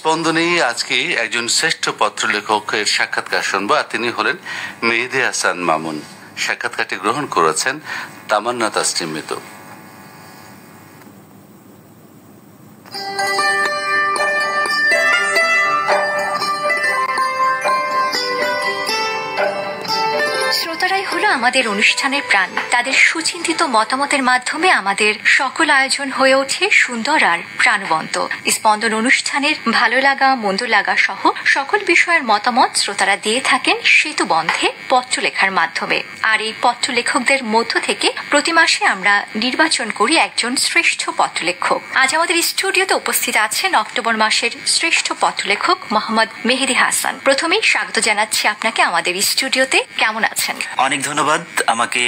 স্পন্দনেই আজকে একজন শ্রেষ্ঠ পত্রলেখকের সাক্ষাৎকার শুনবো, আর তিনি হলেন মেহেদী হাসান মামুন। সাক্ষাৎকারটি গ্রহণ করেছেন তামান্না তাসনিম মিতু। শ্রোতারাই হলো আমাদের অনুষ্ঠানের প্রাণ। তাদের সুচিন্তিত মতামতের মাধ্যমে আমাদের সকল আয়োজন হয়ে ওঠে সুন্দর আর প্রাণবন্ত। স্পন্দন অনুষ্ঠানের ভালো লাগা মন্দ লাগা সহ সকল বিষয়ের মতামত শ্রোতারা দিয়ে থাকেন সেতুবন্ধে পত্রলেখার মাধ্যমে। আর এই পত্রলেখকদের মধ্য থেকে প্রতি মাসে আমরা নির্বাচন করি একজন শ্রেষ্ঠ পত্রলেখক। আজ আমাদের স্টুডিওতে উপস্থিত আছেন অক্টোবর মাসের শ্রেষ্ঠ পত্রলেখক মোহাম্মদ মেহেদী হাসান। প্রথমেই স্বাগত জানাচ্ছি আপনাকে আমাদের স্টুডিওতে। কেমন আছেন? অনেক ধন্যবাদ আমাকে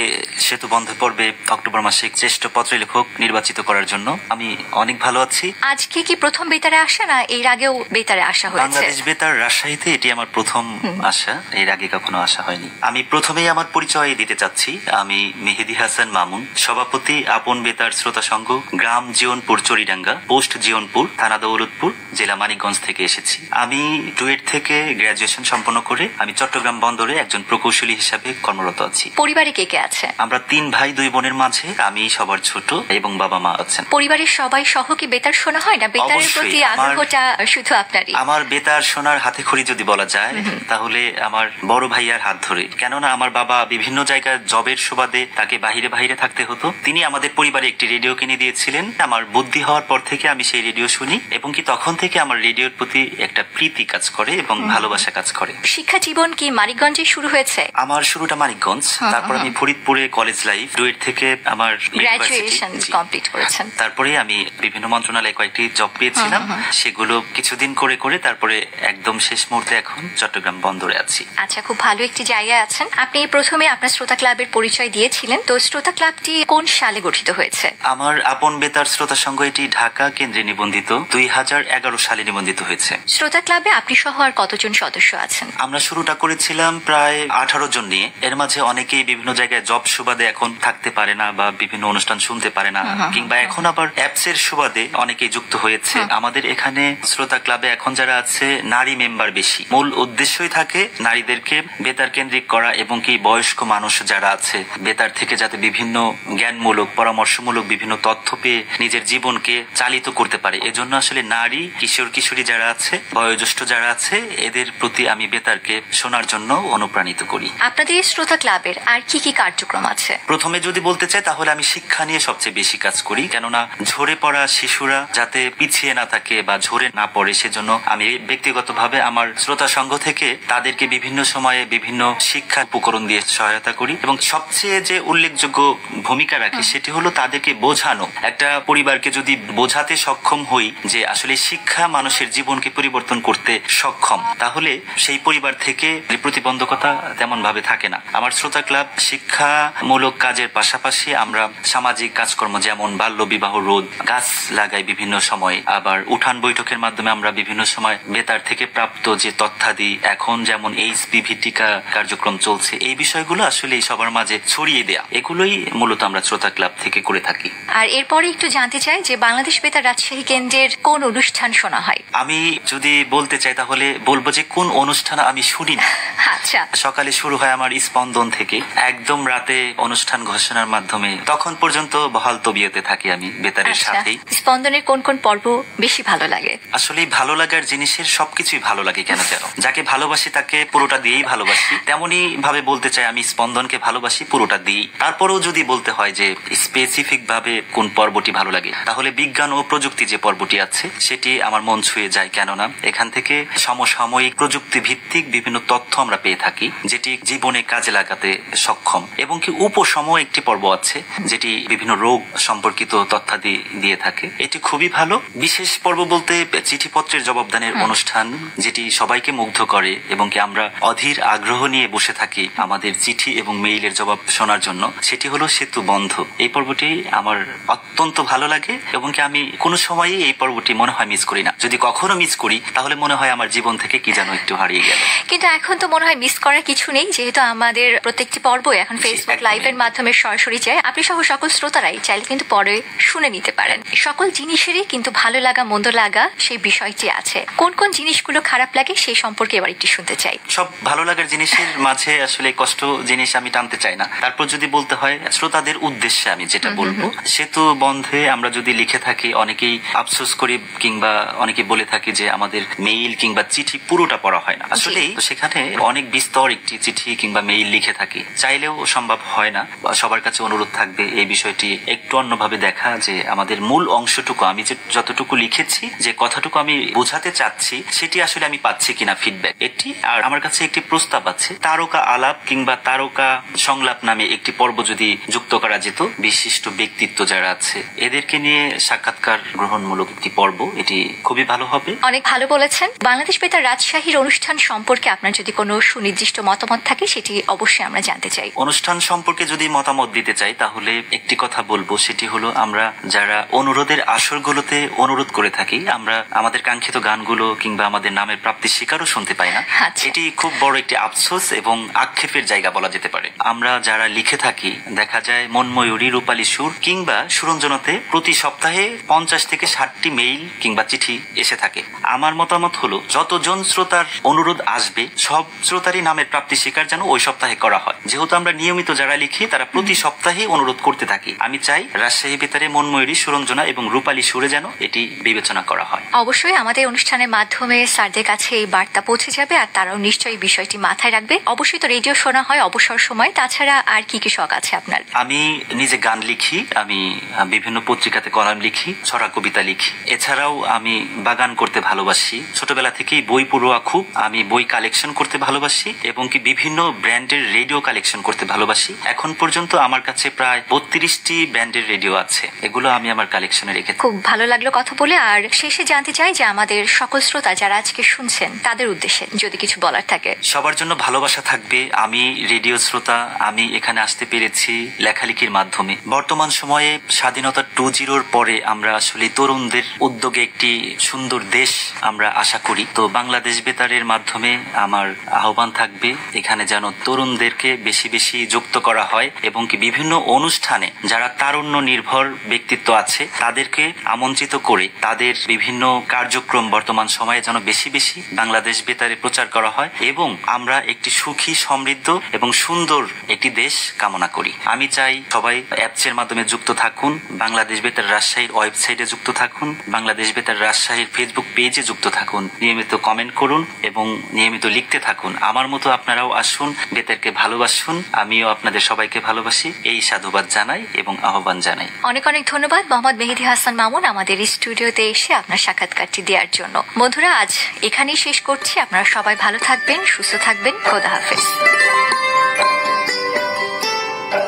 সেতুবন্ধ পর্বে অক্টোবর মাসে শ্রেষ্ঠ পত্রলেখক নির্বাচিত করার জন্য। আমি অনেক ভালো আছি। আজকে কি প্রথম বেতারে আসা, না এর আগেও বেতারে আসা হয়েছে? বাংলাদেশ বেতার রাজশাহীতে এটি আমার প্রথম আসা, এর আগে কখনো আসা হয়নি। আমি প্রথমেই আমার পরিচয় দিতে চাচ্ছি। আমি মেহেদী হাসান মামুন, সভাপতি আপন বেতার শ্রোতা সংঘ, গ্রাম জিয়নপুর চরিডাঙ্গা, পোস্ট জিয়নপুর, থানা দৌলতপুর, জেলা মানিকগঞ্জ থেকে এসেছি। আমি ডুয়েট থেকে গ্রাজুয়েশন সম্পন্ন করে আমি চট্টগ্রাম বন্দরে একজন প্রকৌশলী হিসাবে কর্মরত আছি। পরিবারে কে কে আছে? আমরা 3 ভাই 2 বোনের মাঝে আমি সবার ছোট এবং বাবা মা আছেন। পরিবারের সবাই সহ কি বেতার শোনা হয়, না বেতারের প্রতি আগ্রহটা শুধু আপনারই? আমার বেতার শোনার হাতে খড়ি যদি বলা যায় তাহলে আমার বড় ভাইয়ার হাত ধরে। কেননা আমার বাবা বিভিন্ন জায়গায় জবের সুবাদে তাকে বাহিরে থাকতে হতো। তিনি আমাদের পরিবারে একটি রেডিও কিনে দিয়েছিলেন। আমার বুদ্ধি হওয়ার পর থেকে আমি সেই রেডিও শুনি এবং কি তখন থেকে আমার রেডিওর প্রতি একটা প্রীতি কাজ করে এবং ভালোবাসা কাজ করে। শিক্ষা জীবন কি মানিকগঞ্জে শুরু হয়েছে? আমার শুরুটা মানিকগঞ্জ, তারপর আমি ফরিদপুরে কলেজ লাইফ, ডুয়েট থেকে আমার গ্রাজুয়েশন কমপ্লিট করেছেন। তারপরে আমি বিভিন্ন মন্ত্রণালয়ে কয়েকটি জব পেয়েছিলাম, সেগুলো কিছুদিন করে করে তারপরে একদম শেষ মুহূর্তে এখন চট্টগ্রাম বন্দরে আছি। আচ্ছা, খুব ভালো একটি জায়গায় আছেন আপনি। প্রথমে আপনার শ্রোতা ক্লাবের পরিচয় দিয়েছিলেন, তো শ্রোতা ক্লাবটি কোন সালে গঠিত হয়েছে? আমার আপন বেতার শ্রোতা সংঘ এটি ঢাকা কেন্দ্রে নিবন্ধিত 2011 সালে নিবন্ধিত হয়েছে। শ্রোতা ক্লাবে আপনি সহ আর কতজন সদস্য আছেন? আমরা শুরুটা করেছিলাম প্রায় 18 জন নিয়ে। এর মাঝে অনেকেই বিভিন্ন জায়গায় জব সুবাদে এখন থাকতে পারে না বা বিভিন্ন অনুষ্ঠান শুনতে পারে না, কিংবা এখন আবার অ্যাপস এর সুবাদে অনেকেই যুক্ত হয়েছে। আমাদের এখানে শ্রোতা ক্লাবে এখন যারা আছে নারী মেম্বার বেশি। মূল উদ্দেশ্যই থাকে নারীদেরকে বেতার কেন্দ্রিক করা এবং কি বয়স্ক মানুষ যারা আছে বেতার থেকে যাতে বিভিন্ন জ্ঞানমূলক পরামর্শমূলক বিভিন্ন তথ্য পেয়ে নিজের জীবনকে চালিত করতে পারে। এজন্য আসলে নারী কিশোর কিশোরী যারা আছে, বয়োজ্যেষ্ঠ যারা আছে, এদের প্রতি আমি বেতারকে শোনার জন্য অনুপ্রাণিত করি। আপনাদের শ্রোতা ক্লাবের আর কি কি কার্যক্রম আছে? প্রথমে যদি বলতে চাই তাহলে আমি শিক্ষা নিয়ে সবচেয়ে বেশি কাজ করি। কেননা ঝরে পড়া শিশুরা যাতে পিছিয়ে না থাকে বা ঝরে না পড়ে, সেজন্য আমি ব্যক্তিগতভাবে আমার শ্রোতা সংঘ থেকে তাদেরকে বিভিন্ন সময়ে বিভিন্ন শিক্ষা উপকরণ দিয়ে সহায়তা করি এবং সবচেয়ে যে উল্লেখযোগ্য ভূমিকা রাখি সেটি হলো তাদেরকে বোঝানো। একটা পরিবারকে যদি বোঝাতে সক্ষম হই যে আসলে শিক্ষা মানুষের জীবনকে পরিবর্তন করতে সক্ষম, তাহলে সেই পরিবার থেকে প্রতিবন্ধকতা তেমন ভাবে থাকে না। আমার শ্রোতা ক্লাব শিক্ষামূলক কাজের পাশাপাশি আমরা সামাজিক কাজকর্ম যেমন বাল্য বিবাহ রোধ, গাছ লাগাই বিভিন্ন সময়, আবার উঠান বৈঠকের মাধ্যমে আমরা বিভিন্ন সময় বেতার থেকে প্রাপ্ত যে তথ্যাদি, এখন যেমন HPV টিকা কার্যক্রম চলছে, এই বিষয়গুলো আসলে সবার মাঝে ছড়িয়ে দেয়া, এগুলোই মূলত আমরা শ্রোতা ক্লাব থেকে করে থাকি। আর এরপরে একটু জানতে চাই যে বাংলাদেশ বেতার রাজশাহী কেন্দ্রের কোন অনুষ্ঠান শোনা হয়? আমি যদি বলতে চাই তাহলে বলবো যে কোন অনুষ্ঠান আমি শুনি না। আচ্ছা, সকালে শুরু হয় আমার স্পন্দন থেকে, একদম রাতে অনুষ্ঠান ঘোষণার মাধ্যমে, তখন পর্যন্ত বহাল তবিয়তে থাকি আমি বেতারের সাথেই। স্পন্দনের কোন কোন পর্ব বেশি ভালো লাগে? আসলে ভালো লাগার জিনিসের সবকিছুই ভালো লাগে কেন যেন। যাকে ভালোবাসি তাকে পুরোটা দিয়েই ভালোবাসি, তেমনি ভাবে বলতে চাই আমি স্পন্দনকে ভালোবাসি পুরোটা দিয়েই। তারপরেও যদি বলতে হয় যে স্পেসিফিক ভাবে কোন পর্বটি ভালো লাগে, তাহলে বিজ্ঞান ও প্রযুক্তি যে পর্বটি আছে সেটি আমার মন ছুঁয়ে যায়। কেননা এখান থেকে সমসাময়িক প্রযুক্তি ভিত্তিক বিভিন্ন তথ্য আমরা পেয়ে থাকি যেটি জীবনে কাজে লাগাতে সক্ষম, এবং কি উপসম একটি পর্ব আছে যেটি বিভিন্ন রোগ সম্পর্কিত তথ্যাদি দিয়ে থাকে। এটি খুবই ভালো। বিশেষ পর্ব বলতে চিঠিপত্রের জবাবদানের অনুষ্ঠান, যেটি সবাইকে মুগ্ধ করে এবং কি আমরা অধীর আগ্রহ নিয়ে বসে থাকি আমাদের চিঠি এবং মেইলের জবাব শোনার জন্য, সেটি হলো সেতু বন্ধ। এই পর্বটি আমার অত্যন্ত ভালো লাগে এবং কি আমি কোনো সময়ই এই পর্বটি মনে হয় মিস করি না। যদি কখনো মিস করি তাহলে মনে হয় আমার জীবন থেকে কি যেন একটু হারিয়ে গেল। কিন্তু এখন তো মনে হয় মিস করার কিছু নেই, যেহেতু আমাদের প্রত্যেক একটি পর্ব এখন ফেসবুক লাইভের মাধ্যমে সরাসরি যায়। আপনি সহ সকল শ্রোতারাই চাইলে কিন্তু পরে শুনে নিতে পারেন। সকল জিনিসেরই কিন্তু ভালো লাগা মন্দ লাগা সেই বিষয়টি আছে। কোন কোন জিনিসগুলো খারাপ লাগে সেই সম্পর্কে এবার একটু শুনতে চাই। সব ভালো লাগার জিনিসের মাঝে আসলে কষ্ট জিনিস আমি টানতে চাই না। তারপর যদি বলতে হয় শ্রোতাদের উদ্দেশ্যে আমি যেটা বলবো, সেতু বন্ধে আমরা যদি লিখে থাকি, অনেকেই আফসোস করি কিংবা অনেকে বলে থাকি যে আমাদের মেইল কিংবা চিঠি পুরোটা পড়া হয় না। আসলে সেখানে অনেক বিস্তর একটি চিঠি কিংবা মেইল লিখে থাকি, চাইলেও সম্ভব হয় না। সবার কাছে অনুরোধ থাকবে এই বিষয়টি একটু অন্যভাবে দেখা, যে আমাদের মূল অংশটুকু আমি যতটুকু লিখেছি, যে কথাটুকু আমি বোঝাতে চাচ্ছি, সেটি আসলে আমি পাচ্ছি কিনা ফিডব্যাক এটি। আর আমার কাছে একটি প্রস্তাব আছে, তারকা আলাপ কিংবা তারকা সংলাপ নামে একটি পর্ব যদি যুক্ত করা যেত, বিশিষ্ট ব্যক্তিত্ব যারা আছে এদেরকে নিয়ে সাক্ষাৎকার গ্রহণমূলক একটি পর্ব, এটি খুবই ভালো হবে। অনেক ভালো বলেছেন। বাংলাদেশ বেতার রাজশাহীর অনুষ্ঠান সম্পর্কে আপনার যদি কোনো সুনির্দিষ্ট মতামত থাকে সেটি অবশ্যই আমরা জানতে চাই। অনুষ্ঠান সম্পর্কে যদি মতামত দিতে চাই তাহলে একটি কথা বলবো, সেটি হলো আমরা যারা অনুরোধের আসরগুলোতে অনুরোধ করে থাকি, আমরা আমাদের কাঙ্ক্ষিত গানগুলো কিংবা আমাদের নামের প্রাপ্তির শিকারও শুনতে পাই না। এটি খুব বড় একটি আফসোস এবং আক্ষেপের জায়গা বলা যেতে পারে। আমরা যারা লিখে থাকি, দেখা যায় মনময়ূরী, রূপালী সুর কিংবা সুরঞ্জনাতে প্রতি সপ্তাহে 50 থেকে 60টি মেইল কিংবা চিঠি এসে থাকে। আমার মতামত হলো যতজন শ্রোতার অনুরোধ আসবে সব শ্রোতারই নামের প্রাপ্তি স্বীকার যেন ওই সপ্তাহে করা হয়। যেহেতু আমরা নিয়মিত যারা লিখি তারা প্রতি সপ্তাহে অনুরোধ করতে থাকি, আমি চাই রাজশাহী বেতারে মনময়ূরী, সুরঞ্জনা এবং রূপালী সুরে যেন এটি বিবেচনা করা হয়। অবশ্যই আমাদের অনুষ্ঠানের মাধ্যমে স্যারদের কাছে এই বার্তা পৌঁছে যাবে আর তারাও নিশ্চয়ই বিষয়টি মাথায় রাখবে। অবশ্যই তো রেডিও শোনা হয় অবসর সময়, তাছাড়া আর কি কি শখ আছে আপনার? আমি নিজে গান লিখি, আমি বিভিন্ন পত্রিকাতে কলাম লিখি, ছড়া কবিতা লিখি। এছাড়াও আমি বাগান করতে ভালোবাসি, ছোটবেলা থেকেই বই পড়ুয়া খুব। আমি বই কালেকশন করতে ভালোবাসি এবং কি বিভিন্ন ব্র্যান্ডের রেডিও কালেকশন করতে ভালোবাসি। এখন পর্যন্ত আমার কাছে প্রায় 32টি ব্র্যান্ডের রেডিও আছে, এগুলো আমি আমার কালেকশনে রেখেছি। খুব ভালো লাগলো কথা বলে। আর শেষে জানতে চাই যে আমাদের সকল শ্রোতা যারা আজকে শুনছেন তাদের উদ্দেশ্যে যদি কিছু বলার থাকে। সবার জন্য ভালোবাসা থাকবে। আমি রেডিও শ্রোতা, আমি এখানে আসতে পেরেছি লেখালেখির মাধ্যমে। বর্তমান সময়ে স্বাধীনতা 2.0 পরে আমরা আসলে তরুণদের উদ্যোগে একটি সুন্দর দেশ আমরা আশা করি। তো বাংলাদেশ বেতারের মাধ্যমে আমার আহ্বান থাকবে এখানে যেন তরুণদেরকে বেশি বেশি যুক্ত করা হয় এবং কি বিভিন্ন অনুষ্ঠানে যারা তারুণ্য নির্ভর ব্যক্তিত্ব আছে তাদেরকে আমন্ত্রিত করে তাদের বিভিন্ন কার্যক্রম বর্তমান সময়ে যেন বেশি বেশি বাংলাদেশ বেতারে প্রচার করা হয় এবং আমরা একটি সুখী, সমৃদ্ধ এবং সুন্দর একটি দেশ কামনা করি। আমি চাই সবাই অ্যাপসের মাধ্যমে যুক্ত থাকুন, বাংলাদেশ বেতার রাজশাহীর ওয়েবসাইটে যুক্ত থাকুন, বাংলাদেশ বেতার রাজশাহীর ফেসবুক পেজে যুক্ত থাকুন, নিয়মিত কমেন্ট করুন এবং নিয়মিত লিখতে থাকুন। আমার মতো আপনারাও আসুন, বেতারকে ভালোবাসুন। আমিও আপনাদের সবাইকে ভালোবাসি, এই সাধুবাদ জানাই এবং আহ্বান জানাই। অনেক অনেক ধন্যবাদ মোহাম্মদ মেহেদী হাসান মামুন আমাদের স্টুডিওতে এসে আপনার সাক্ষাৎকারটি দেওয়ার জন্য। বন্ধুরা, আজ এখানেই শেষ করছি। আপনারা সবাই ভালো থাকবেন, সুস্থ থাকবেন। খোদা হাফেজ।